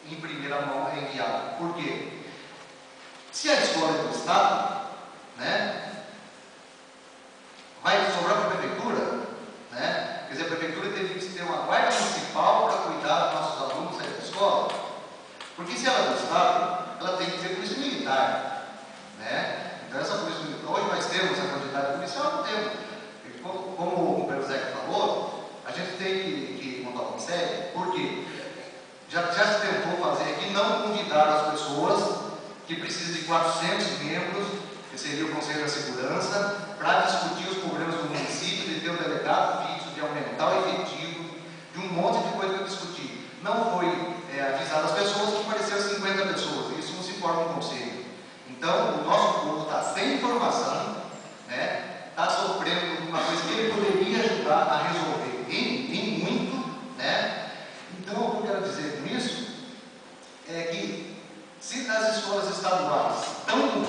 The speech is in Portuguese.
em primeira mão é enviado. Por quê? Se a escola é do Estado, né, vai sobrar para a prefeitura, né? Quer dizer, a prefeitura teria que ter uma guarda municipal para cuidar dos nossos alunos sair da escola. Porque se ela é do Estado, ela tem que ter polícia militar, né? Então essa polícia militar, hoje nós temos a quantidade de policial, não temos. Como o Pedro Zeca falou, a gente tem que montar uma série, porque já se tentou fazer aqui, não convidar as pessoas que precisam de 400 membros, que seria o Conselho da Segurança, para discutir os problemas do município, de ter um delegado fixo, de aumentar o efetivo, de um monte de coisa para discutir. Não foi avisado as pessoas que apareceram 50 pessoas, isso não se forma um conselho. Então, o nosso povo está sem informação, né? Está sofrendo uma coisa que ele poderia ajudar a resolver em muito, né? Então, o que eu quero dizer com isso é que, se as escolas estaduais estão com